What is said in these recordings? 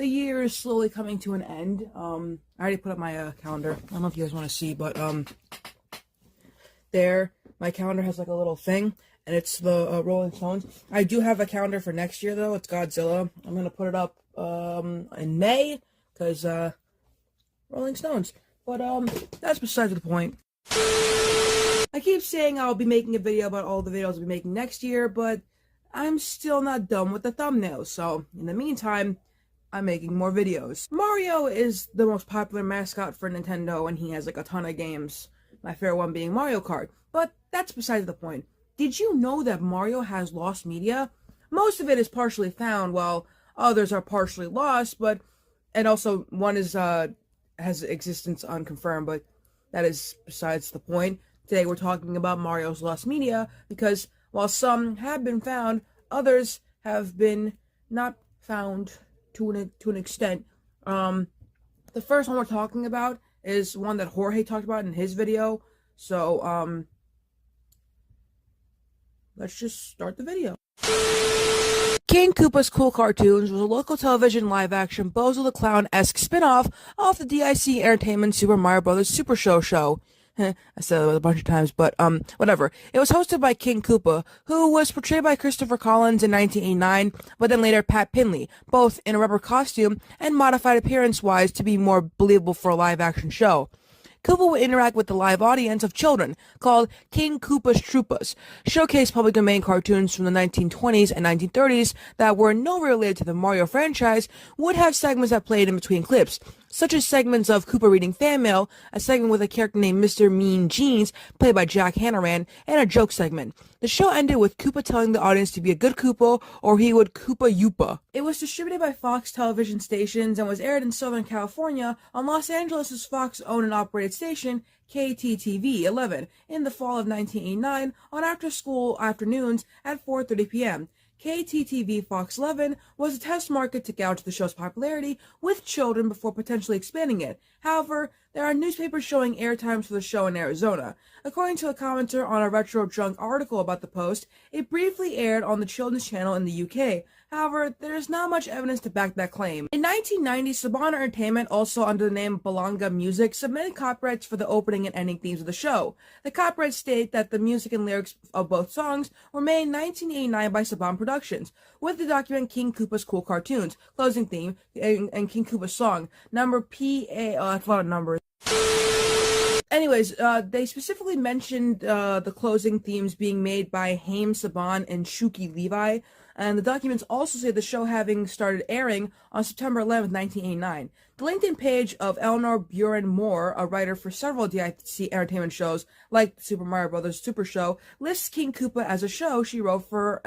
the year is slowly coming to an end. I already put up my calendar. I don't know if you guys want to see, but there, my calendar has like a little thing, and it's the Rolling Stones. I do have a calendar for next year though. It's Godzilla. I'm gonna put it up in May because Rolling Stones. But that's besides the point. I keep saying I'll be making a video about all the videos I'll be making next year, but I'm still not done with the thumbnails. So in the meantime, I'm making more videos. Mario is the most popular mascot for Nintendo, and he has like a ton of games. My favorite one being Mario Kart. But that's besides the point. Did you know that Mario has lost media? Most of it is partially found, while others are partially lost, and also one is has existence unconfirmed, but that is besides the point. Today we're talking about Mario's lost media because while some have been found, others have been not found to an extent. The first one we're talking about is one that Jorge talked about in his video. So let's just start the video. King Koopa's Cool Cartoons was a local television live-action Bozo the Clown-esque spin-off of the DIC Entertainment Super Mario Bros. Super Show. I said it a bunch of times, but whatever. It was hosted by King Koopa, who was portrayed by Christopher Collins in 1989, but then later Pat Finley, both in a rubber costume and modified appearance-wise to be more believable for a live-action show. Koopa would interact with the live audience of children, called King Koopa's Troopas, showcase public domain cartoons from the 1920s and 1930s that were no way related to the Mario franchise, would have segments that played in between clips, such as segments of Koopa reading fan mail, a segment with a character named Mr. Mean Jeans, played by Jack Hannaran, and a joke segment. The show ended with Koopa telling the audience to be a good Koopa, or he would Koopa Yoopa. It was distributed by Fox television stations and was aired in Southern California on Los Angeles' Fox-owned and operated station, KTTV 11, in the fall of 1989 on after-school afternoons at 4:30 p.m. KTTV Fox 11 was a test market to gauge the show's popularity with children before potentially expanding it. However, there are newspapers showing airtimes for the show in Arizona. According to a commenter on a Retro Drunk article about the post, it briefly aired on the Children's Channel in the UK. However, there is not much evidence to back that claim. In 1990, Saban Entertainment, also under the name Balanga Music, submitted copyrights for the opening and ending themes of the show. The copyrights state that the music and lyrics of both songs were made in 1989 by Saban Productions, with the document King Koopa's Cool Cartoons, closing theme, and King Koopa's song, number PA, that's a lot of numbers. Anyways, they specifically mentioned the closing themes being made by Haim Saban and Shuki Levi, and the documents also say the show having started airing on September 11th, 1989. The LinkedIn page of Eleanor Buren Moore, a writer for several DIC Entertainment shows, like the Super Mario Bros. Super Show, lists King Koopa as a show she wrote for.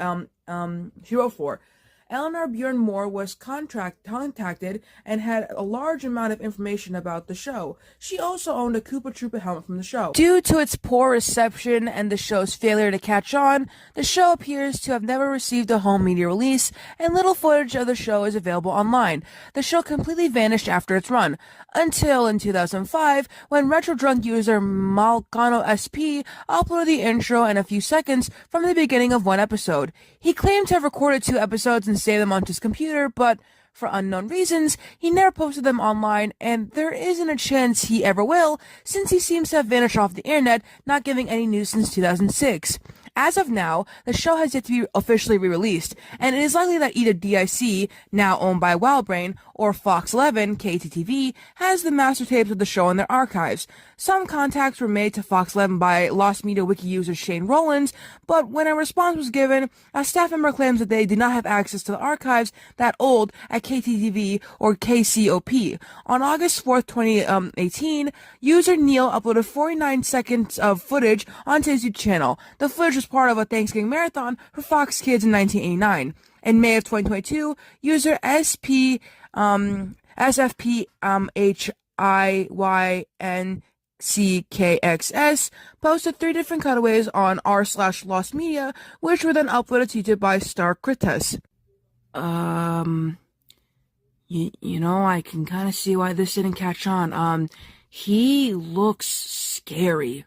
Eleanor Buren Moore was contacted and had a large amount of information about the show. She also owned a Koopa Troopa helmet from the show. Due to its poor reception and the show's failure to catch on, the show appears to have never received a home media release, and little footage of the show is available online. The show completely vanished after its run, until in 2005, when Retro Drunk user Malcano SP uploaded the intro and a few seconds from the beginning of one episode. He claimed to have recorded 2 episodes and saved them onto his computer, but for unknown reasons, he never posted them online, and there isn't a chance he ever will, since he seems to have vanished off the internet, not giving any news since 2006. As of now, the show has yet to be officially re-released, and it is likely that either DIC, now owned by WildBrain, or Fox 11, KTTV, has the master tapes of the show in their archives. Some contacts were made to Fox 11 by Lost Media Wiki user Shane Rollins, but when a response was given, a staff member claims that they did not have access to the archives that old at KTTV or KCOP. On August 4th, 2018, user Neil uploaded 49 seconds of footage onto his YouTube channel. The footage was part of a Thanksgiving marathon for Fox Kids in 1989. In May of 2022, user SPHIYNCKXS posted 3 different cutaways on r/Lost Media, which were then uploaded to YouTube by Star Kritas. You know, I can kind of see why this didn't catch on. He looks scary.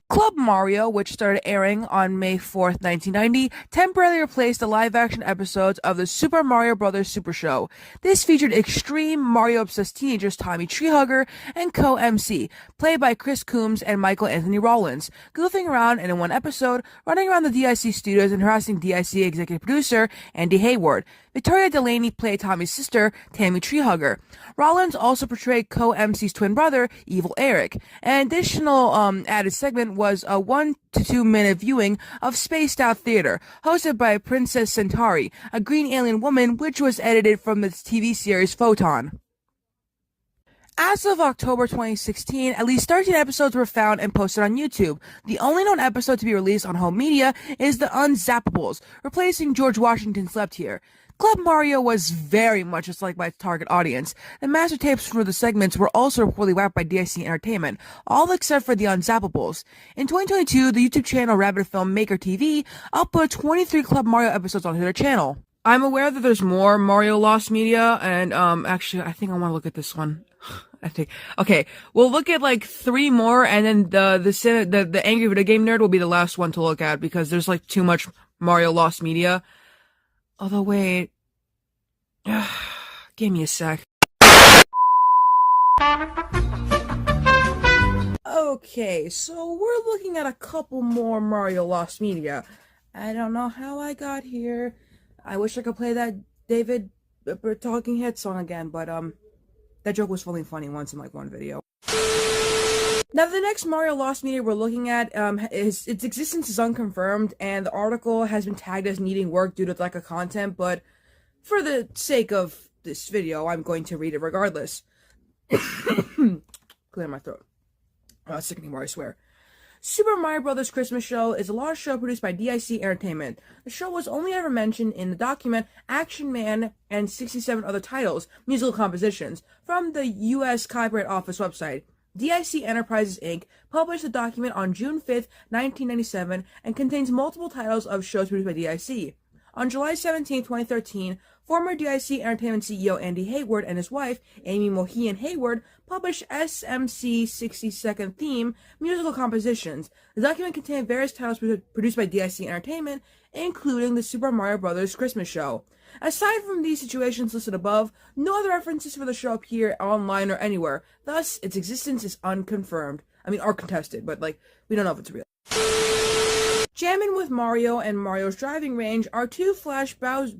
Club Mario, which started airing on May 4th, 1990, temporarily replaced the live-action episodes of the Super Mario Bros. Super Show. This featured extreme Mario-obsessed teenagers Tommy Treehugger and co-MC, played by Chris Coombs and Michael Anthony Rollins, goofing around and in one episode, running around the DIC studios and harassing DIC executive producer Andy Hayward. Victoria Delaney played Tommy's sister, Tammy Treehugger. Rollins also portrayed co-MC's twin brother, Evil Eric. An additional added segment was a 1 to 2 minute viewing of Spaced Out Theater, hosted by Princess Centauri, a green alien woman, which was edited from the TV series Photon. As of October 2016, at least 13 episodes were found and posted on YouTube. The only known episode to be released on home media is The Unzappables, replacing George Washington Slept Here. Club Mario was very much disliked by its target audience. The master tapes for the segments were also reportedly wiped by DIC Entertainment, all except for The Unzappables. In 2022, the YouTube channel Rabbit Film Maker TV uploaded 23 Club Mario episodes onto their channel. I'm aware that there's more Mario Lost Media, and actually, I think I want to look at this one. Okay, we'll look at like 3 more, and then the Angry Video Game Nerd will be the last one to look at, because there's like too much Mario Lost Media. Although, wait. Give me a sec. Okay, so we're looking at a couple more Mario Lost Media. I don't know how I got here. I wish I could play that David Talking Head song again, but that joke was fully funny once in like one video. Now, the next Mario Lost Media we're looking at, its existence is unconfirmed, and the article has been tagged as needing work due to lack of content, but for the sake of this video, I'm going to read it regardless. Clear my throat. Sickening more, I swear. Super Mario Bros. Christmas Show is a large show produced by DIC Entertainment. The show was only ever mentioned in the document Action Man and 67 other titles, musical compositions, from the U.S. Copyright Office website. DIC Enterprises, Inc. published the document on June 5, 1997, and contains multiple titles of shows produced by DIC. On July 17, 2013, former DIC Entertainment CEO Andy Hayward and his wife, Amy Mohian Hayward, published SMC 60-second theme musical compositions. The document contained various titles produced by DIC Entertainment, including the Super Mario Bros. Christmas Show. Aside from these situations listed above, no other references for the show appear online or anywhere. Thus, its existence is unconfirmed. Or contested, but we don't know if it's real. Jammin' with Mario and Mario's Driving Range are 2 Flash browser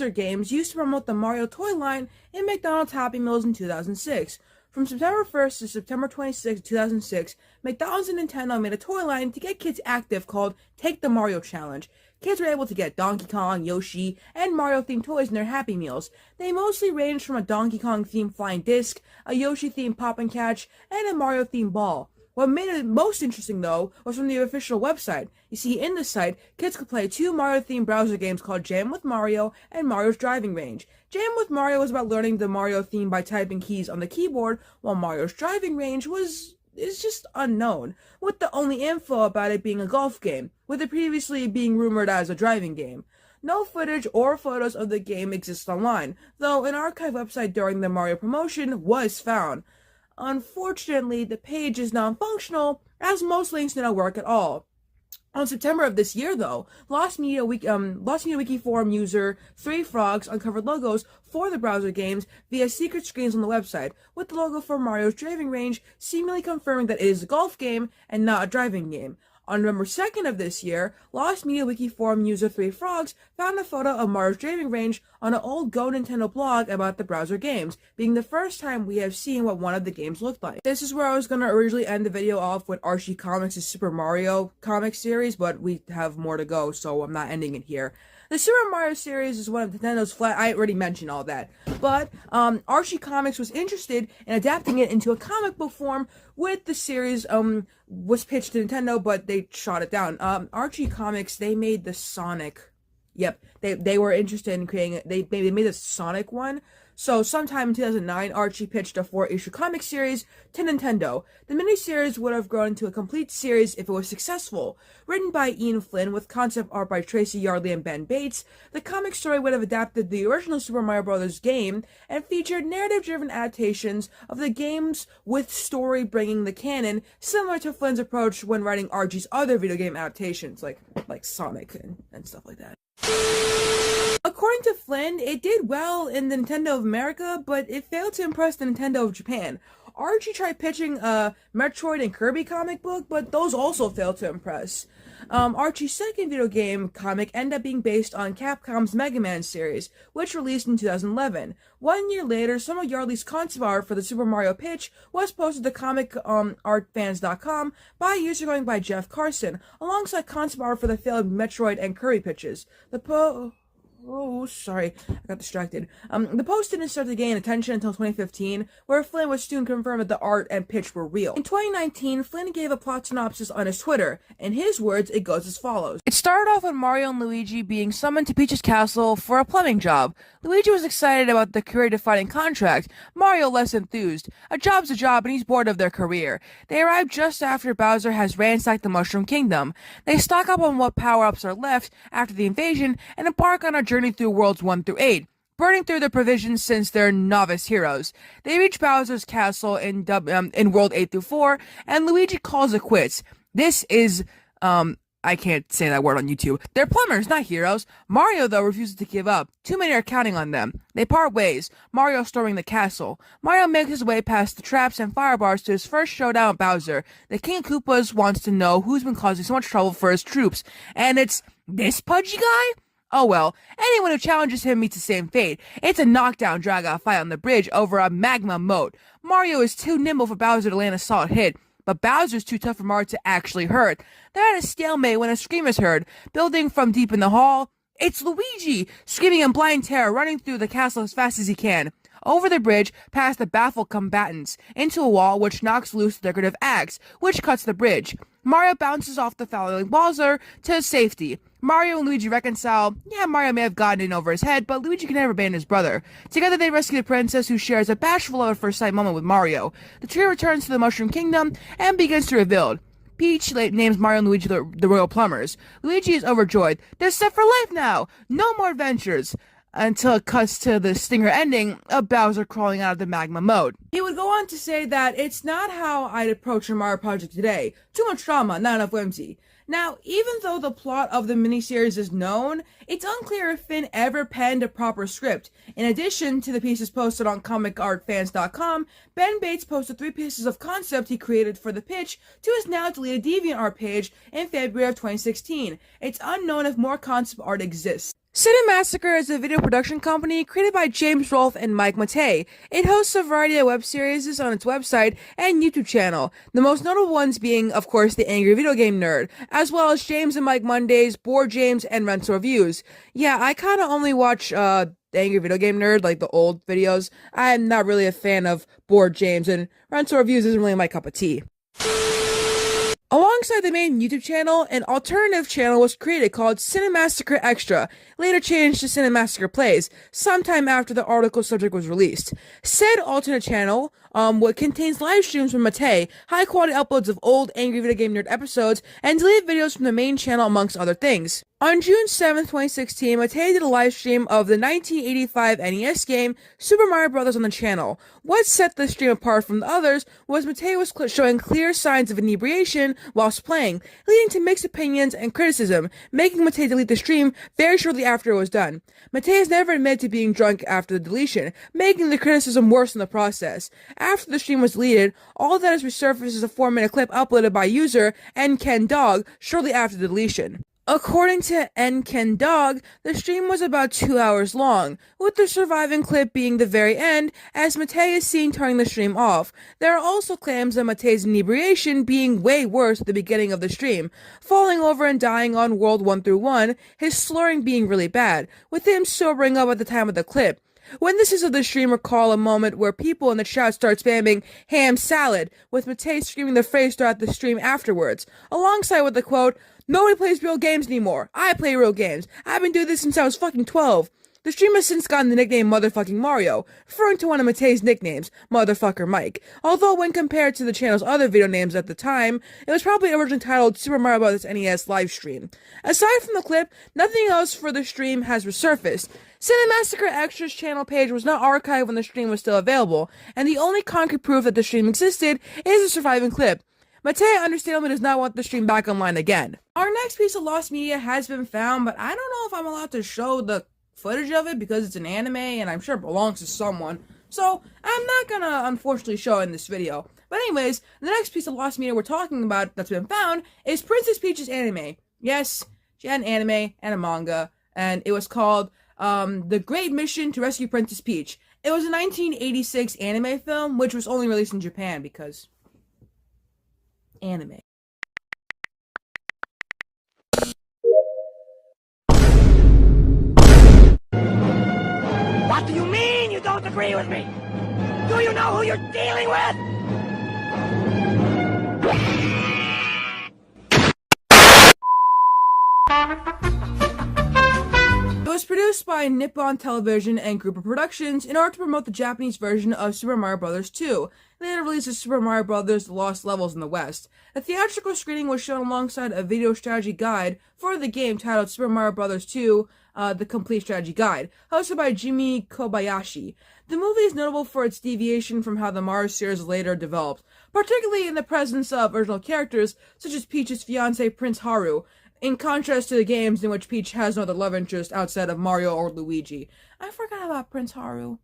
games used to promote the Mario toy line in McDonald's Happy Meals in 2006. From September 1st to September 26, 2006, McDonald's and Nintendo made a toy line to get kids active called Take the Mario Challenge. Kids were able to get Donkey Kong, Yoshi, and Mario-themed toys in their Happy Meals. They mostly ranged from a Donkey Kong-themed flying disc, a Yoshi-themed pop and catch, and a Mario-themed ball. What made it most interesting, though, was from the official website. You see, in the site, kids could play 2 Mario-themed browser games called Jam with Mario and Mario's Driving Range. Jam with Mario was about learning the Mario theme by typing keys on the keyboard, while Mario's Driving Range is just unknown, with the only info about it being a golf game, with it previously being rumored as a driving game. No footage or photos of the game exist online, though an archive website during the Mario promotion was found. Unfortunately, the page is non-functional, as most links do not work at all. On September of this year, though, Lost Media Wiki forum user 3 Frogs uncovered logos for the browser games via secret screens on the website, with the logo for Mario's Driving Range seemingly confirming that it is a golf game and not a driving game. On November 2nd of this year, Lost Media Wiki forum user 3 Frogs found a photo of Mario's Driving Range on an old Go Nintendo blog about the browser games, being the first time we have seen what one of the games looked like. This is where I was going to originally end the video off with Archie Comics' Super Mario comic series, but we have more to go, so I'm not ending it here. The Super Mario series is one of Nintendo's I already mentioned all that. But, Archie Comics was interested in adapting it into a comic book form with the series, was pitched to Nintendo, but they shot it down. Archie Comics, they made the Sonic, Yep, they were interested in creating. They made a Sonic one. So sometime in 2009, Archie pitched a 4-issue comic series to Nintendo. The miniseries would have grown into a complete series if it was successful. Written by Ian Flynn with concept art by Tracy Yardley and Ben Bates, the comic story would have adapted the original Super Mario Bros. Game and featured narrative-driven adaptations of the games with story bringing the canon, similar to Flynn's approach when writing Archie's other video game adaptations, like Sonic and stuff like that. According to Flynn, it did well in the Nintendo of America, but it failed to impress the Nintendo of Japan. Archie tried pitching a Metroid and Kirby comic book, but those also failed to impress. Archie's second video game comic ended up being based on Capcom's Mega Man series, which released in 2011. 1 year later, some of Yardley's concept art for the Super Mario pitch was posted to comicartfans.com by a user going by Jeff Carson, alongside concept art for the failed Metroid and Kirby pitches. I got distracted. The post didn't start to gain attention until 2015, where Flynn would soon confirm that the art and pitch were real. In 2019, Flynn gave a plot synopsis on his Twitter. In his words, it goes as follows. It started off with Mario and Luigi being summoned to Peach's castle for a plumbing job. Luigi was excited about the career-defining contract. Mario less enthused. A job's a job and he's bored of their career. They arrive just after Bowser has ransacked the Mushroom Kingdom. They stock up on what power-ups are left after the invasion and embark on a journey through worlds 1 through 8, burning through the provisions since they're novice heroes. They reach Bowser's castle in world 8 through 4, and Luigi calls it quits. This is, I can't say that word on YouTube. They're plumbers, not heroes. Mario, though, refuses to give up. Too many are counting on them. They part ways, Mario storming the castle. Mario makes his way past the traps and fire bars to his first showdown with Bowser. The King of Koopas wants to know who's been causing so much trouble for his troops, and it's this pudgy guy? Oh well, anyone who challenges him meets the same fate. It's a knockdown drag-out fight on the bridge over a magma moat. Mario is too nimble for Bowser to land a solid hit, but Bowser's too tough for Mario to actually hurt. They're at a stalemate when a scream is heard, building from deep in the hall. It's Luigi, screaming in blind terror, running through the castle as fast as he can. Over the bridge, past the baffled combatants, into a wall which knocks loose the decorative axe, which cuts the bridge. Mario bounces off the falling Bowser to safety. Mario and Luigi reconcile. Yeah, Mario may have gotten in over his head, but Luigi can never abandon his brother. Together they rescue the princess, who shares a bashful love at first sight moment with Mario. The trio returns to the Mushroom Kingdom and begins to rebuild. Peach names Mario and Luigi the Royal Plumbers. Luigi is overjoyed. They're set for life now! No more adventures! Until it cuts to the stinger ending of Bowser crawling out of the magma moat. He would go on to say that it's not how I'd approach a Mario project today. Too much drama, not enough whimsy. Now, even though the plot of the miniseries is known, it's unclear if Finn ever penned a proper script. In addition to the pieces posted on comicartfans.com, Ben Bates posted 3 pieces of concept he created for the pitch to his now deleted DeviantArt page in February of 2016. It's unknown if more concept art exists. Cinemassacre is a video production company created by James Rolfe and Mike Matei. It hosts a variety of web series on its website and YouTube channel, the most notable ones being, of course, The Angry Video Game Nerd, as well as James and Mike Mondays, Board James, and Rental Reviews. Yeah, I kind of only watch The Angry Video Game Nerd, like the old videos. I'm not really a fan of Board James, and Rental Reviews isn't really my cup of tea. Alongside the main YouTube channel, an alternative channel was created called Cinemassacre Extra, later changed to Cinemassacre Plays, sometime after the article subject was released. Said alternate channel what contains live streams from Matei, high-quality uploads of old Angry Video Game Nerd episodes, and deleted videos from the main channel, amongst other things. On June 7, 2016, Matei did a live stream of the 1985 NES game Super Mario Bros. On the channel. What set the stream apart from the others was Matei was showing clear signs of inebriation whilst playing, leading to mixed opinions and criticism, making Matei delete the stream very shortly after it was done. Matei has never admitted to being drunk after the deletion, making the criticism worse in the process. After the stream was deleted, all that is resurfaced is a 4-minute clip uploaded by user NKenDog shortly after the deletion. According to NKenDog, the stream was about 2 hours long, with the surviving clip being the very end, as Matei is seen turning the stream off. There are also claims of Matei's inebriation being way worse at the beginning of the stream, falling over and dying on World 1 through 1, his slurring being really bad, with him sobering up at the time of the clip. Witnesses of the stream recall a moment where people in the chat start spamming ham salad, with Matei screaming the phrase throughout the stream afterwards, alongside with the quote, Nobody plays real games anymore. I play real games. I've been doing this since I was fucking 12. The stream has since gotten the nickname Motherfucking Mario, referring to one of Matei's nicknames, Motherfucker Mike. Although when compared to the channel's other video names at the time, it was probably originally titled Super Mario Bros. NES Livestream. Aside from the clip, nothing else for the stream has resurfaced. Cinemassacre Extra's channel page was not archived when the stream was still available, and the only concrete proof that the stream existed is a surviving clip. Matei understandably does not want the stream back online again. Our next piece of lost media has been found, but I don't know if I'm allowed to show the footage of it because it's an anime and I'm sure it belongs to someone. So I'm not gonna unfortunately show it in this video. But anyways, the next piece of lost media we're talking about that's been found is Princess Peach's anime. Yes, she had an anime and a manga, and it was called The Great Mission to Rescue Princess Peach. It was a 1986 anime film, which was only released in Japan because anime. What do you mean you don't agree with me? Do you know who you're dealing with? It was produced by Nippon Television and Group of Productions in order to promote the Japanese version of Super Mario Bros. 2. Later released as Super Mario Bros. The Lost Levels in the West. A theatrical screening was shown alongside a video strategy guide for the game titled Super Mario Bros. 2, The Complete Strategy Guide, hosted by Jimmy Kobayashi. The movie is notable for its deviation from how the Mario series later developed, particularly in the presence of original characters such as Peach's fiancé Prince Haru, in contrast to the games in which Peach has no other love interest outside of Mario or Luigi. I forgot about Prince Haru.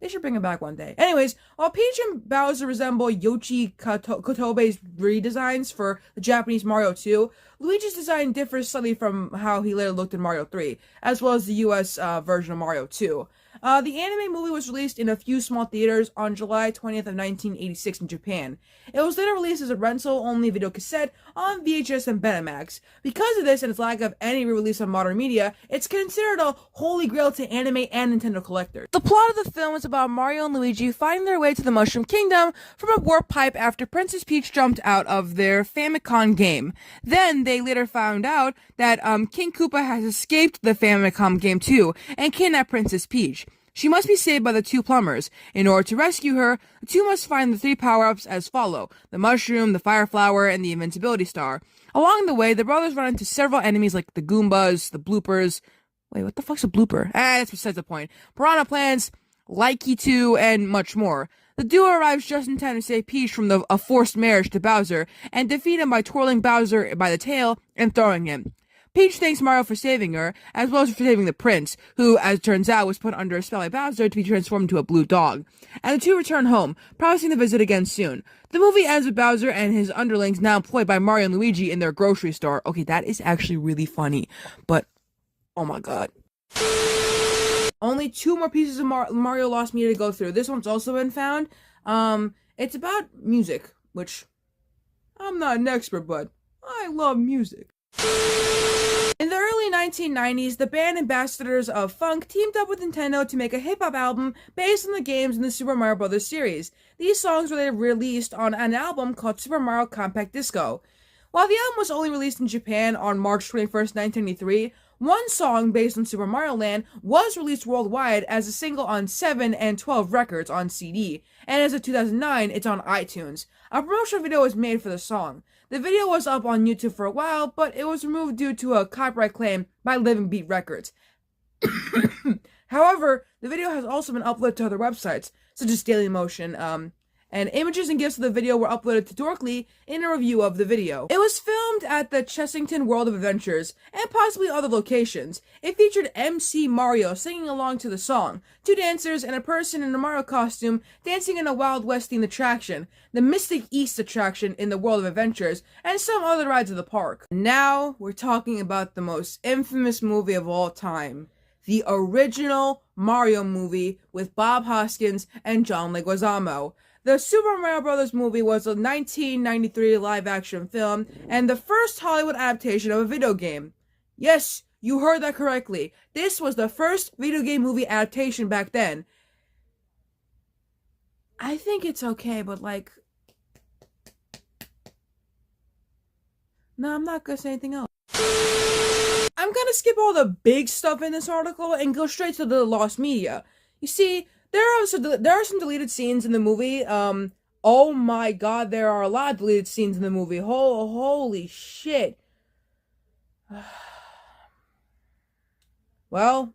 They should bring him back one day. Anyways, while Peach and Bowser resemble Yoshi Kotobe's redesigns for the Japanese Mario 2, Luigi's design differs slightly from how he later looked in Mario 3, as well as the US version of Mario 2. The anime movie was released in a few small theaters on July 20th of 1986 in Japan. It was later released as a rental-only video cassette on VHS and Betamax. Because of this and its lack of any re-release on modern media, it's considered a holy grail to anime and Nintendo collectors. The plot of the film is about Mario and Luigi finding their way to the Mushroom Kingdom from a warp pipe after Princess Peach jumped out of their Famicom game. Then they later found out that King Koopa has escaped the Famicom game too and kidnapped Princess Peach. She must be saved by the two plumbers. In order to rescue her, the two must find the three power-ups as follow: the mushroom, the fire flower, and the invincibility star. Along the way, the brothers run into several enemies like the Goombas, the bloopers. Wait, what the fuck's a blooper? That's besides the point. Piranha plants, Likey 2, and much more. The duo arrives just in time to save Peach from a forced marriage to Bowser, and defeat him by twirling Bowser by the tail and throwing him. Peach thanks Mario for saving her, as well as for saving the prince, who, as it turns out, was put under a spell by Bowser to be transformed into a blue dog. And the two return home, promising to visit again soon. The movie ends with Bowser and his underlings now employed by Mario and Luigi in their grocery store. Okay, that is actually really funny, but oh my god. Only two more pieces of Mario Lost Media to go through. This one's also been found. It's about music, which I'm not an expert, but I love music. In the early 1990s, the band Ambassadors of Funk teamed up with Nintendo to make a hip-hop album based on the games in the Super Mario Bros. Series. These songs were later released on an album called Super Mario Compact Disco. While the album was only released in Japan on March 21st, 1993, one song based on Super Mario Land was released worldwide as a single on 7 and 12 records on CD, and as of 2009, it's on iTunes. A promotional video was made for the song. The video was up on YouTube for a while, but it was removed due to a copyright claim by Living Beat Records. However, the video has also been uploaded to other websites, such as Dailymotion, and images and GIFs of the video were uploaded to Dorkly in a review of the video. It was filmed at the Chessington World of Adventures, and possibly other locations. It featured MC Mario singing along to the song, two dancers, and a person in a Mario costume dancing in a Wild West themed attraction, the Mystic East attraction in the World of Adventures, and some other rides of the park. Now, we're talking about the most infamous movie of all time. The original Mario movie with Bob Hoskins and John Leguizamo. The Super Mario Bros. Movie was a 1993 live-action film and the first Hollywood adaptation of a video game. Yes, you heard that correctly. This was the first video game movie adaptation back then. I think it's okay, but like, No, I'm not gonna say anything else. I'm gonna skip all the big stuff in this article and go straight to the lost media. You see, there are some deleted scenes in the movie. Oh my god, there are a lot of deleted scenes in the movie. Holy shit. Well,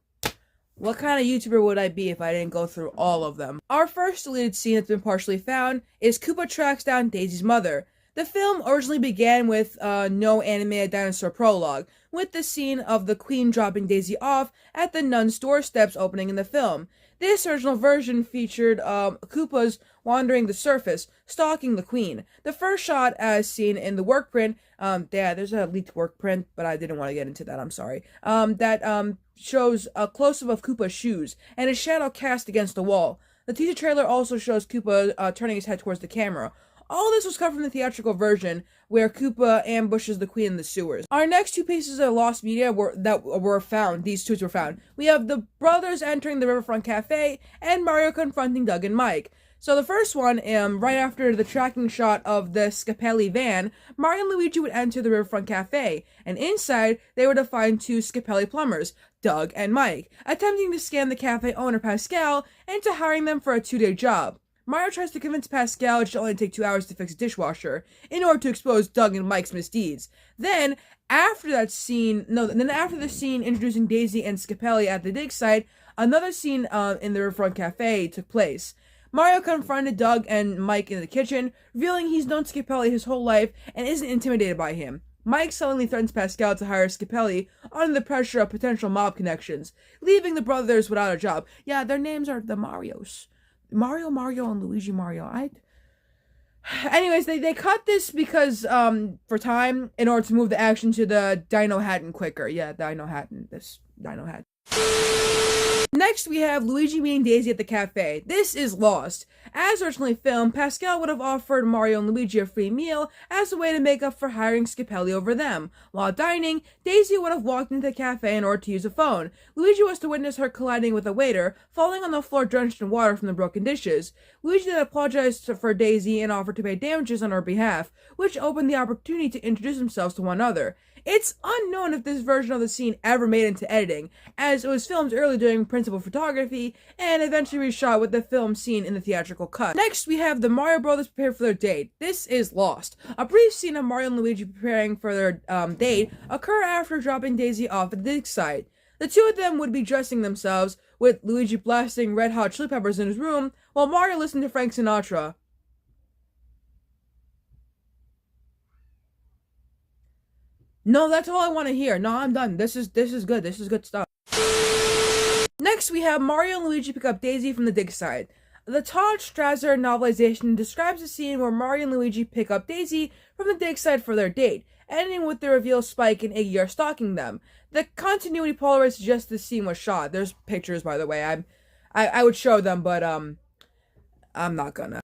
what kind of YouTuber would I be if I didn't go through all of them? Our first deleted scene that's been partially found is Koopa tracks down Daisy's mother. The film originally began with no animated dinosaur prologue, with the scene of the Queen dropping Daisy off at the nun's doorsteps opening in the film. This original version featured Koopas wandering the surface, stalking the Queen. The first shot, as seen in the work print, there's a leaked work print, but I didn't want to get into that, I'm sorry, that shows a close-up of Koopa's shoes, and his shadow cast against the wall. The teaser trailer also shows Koopa turning his head towards the camera. All this was cut from the theatrical version, where Koopa ambushes the Queen in the sewers. Our next two pieces of lost media were found. These two were found. We have the brothers entering the Riverfront Cafe, and Mario confronting Doug and Mike. So the first one, right after the tracking shot of the Scapelli van, Mario and Luigi would enter the Riverfront Cafe, and inside, they would find two Scapelli plumbers, Doug and Mike, attempting to scam the cafe owner Pascal into hiring them for a 2-day job. Mario tries to convince Pascal it should only take 2 hours to fix a dishwasher in order to expose Doug and Mike's misdeeds. Then, after the scene introducing Daisy and Scapelli at the dig site, another scene in the Riverfront Cafe took place. Mario confronted Doug and Mike in the kitchen, revealing he's known Scapelli his whole life and isn't intimidated by him. Mike suddenly threatens Pascal to hire Scapelli under the pressure of potential mob connections, leaving the brothers without a job. Yeah, their names are the Marios. Mario, and Luigi Mario. Anyways, they cut this because, for time, in order to move the action to the Dino Hatton quicker. Yeah, Dino Hatton. This Dino Hatton. Next, we have Luigi meeting Daisy at the cafe. This is lost. As originally filmed, Pascal would have offered Mario and Luigi a free meal as a way to make up for hiring Scapelli over them. While dining, Daisy would have walked into the cafe in order to use a phone. Luigi was to witness her colliding with a waiter, falling on the floor drenched in water from the broken dishes. Luigi then apologized for Daisy and offered to pay damages on her behalf, which opened the opportunity to introduce themselves to one another. It's unknown if this version of the scene ever made it into editing, as it was filmed early during principal photography and eventually reshot with the film scene in the theatrical cut. Next, we have the Mario brothers prepare for their date. This is lost. A brief scene of Mario and Luigi preparing for their date occur after dropping Daisy off at the dig site. The two of them would be dressing themselves, with Luigi blasting Red Hot Chili Peppers in his room, while Mario listened to Frank Sinatra. No, that's all I want to hear. No, I'm done. This is good. This is good stuff. Next, we have Mario and Luigi pick up Daisy from the dig site. The Todd Strasser novelization describes a scene where Mario and Luigi pick up Daisy from the dig site for their date, ending with the reveal Spike and Iggy are stalking them. The continuity Polaroid suggests this scene was shot. There's pictures, by the way. I would show them, but I'm not gonna.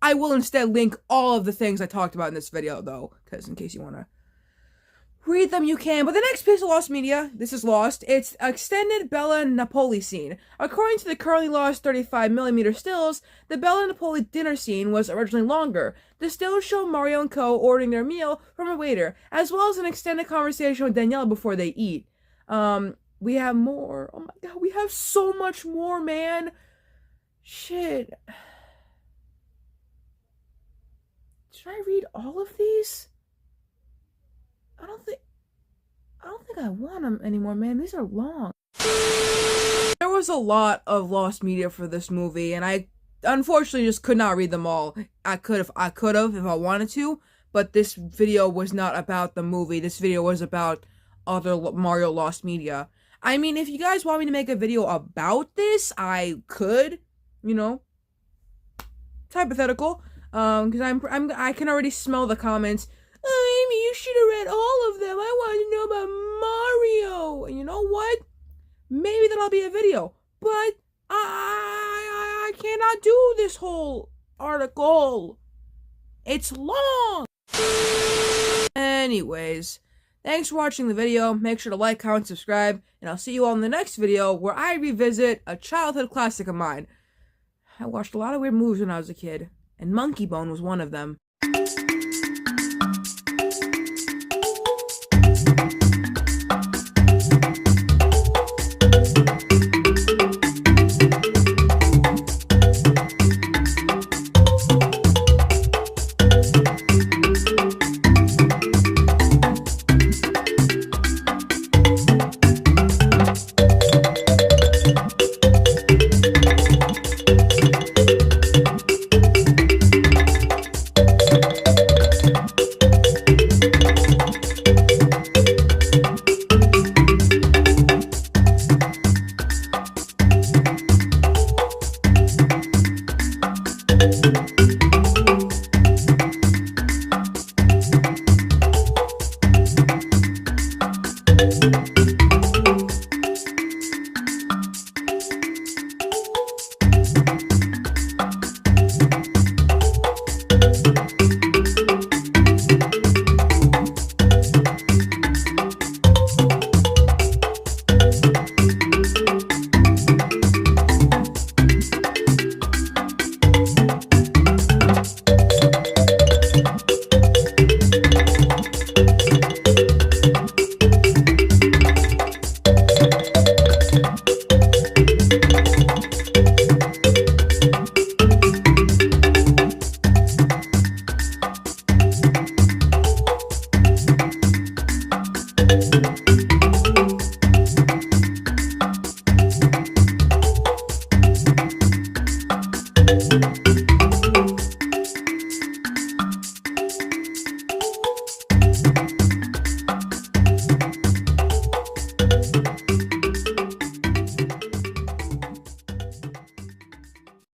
I will instead link all of the things I talked about in this video, though, because in case you wanna read them, you can. But the next piece of lost media, this is lost, it's extended Bella Napoli scene. According to the currently lost 35mm stills, the Bella Napoli dinner scene was originally longer. The stills show Mario and Co. ordering their meal from a waiter, as well as an extended conversation with Daniela before they eat. We have more. Oh my god, we have so much more, man. Shit. Should I read all of these? I don't think I want them anymore, man. These are long. There was a lot of lost media for this movie, and I unfortunately just could not read them all. I could have if I wanted to, but this video was not about the movie. This video was about other Mario lost media. I mean, if you guys want me to make a video about this, I could, you know. It's hypothetical. Because I can already smell the comments. Oh, Amy, you should have read all of them. I want to know about Mario. And you know what? Maybe that'll be a video. But I cannot do this whole article. It's long. Anyways, thanks for watching the video. Make sure to like, comment, subscribe, and I'll see you all in the next video where I revisit a childhood classic of mine. I watched a lot of weird movies when I was a kid, and Monkey Bone was one of them.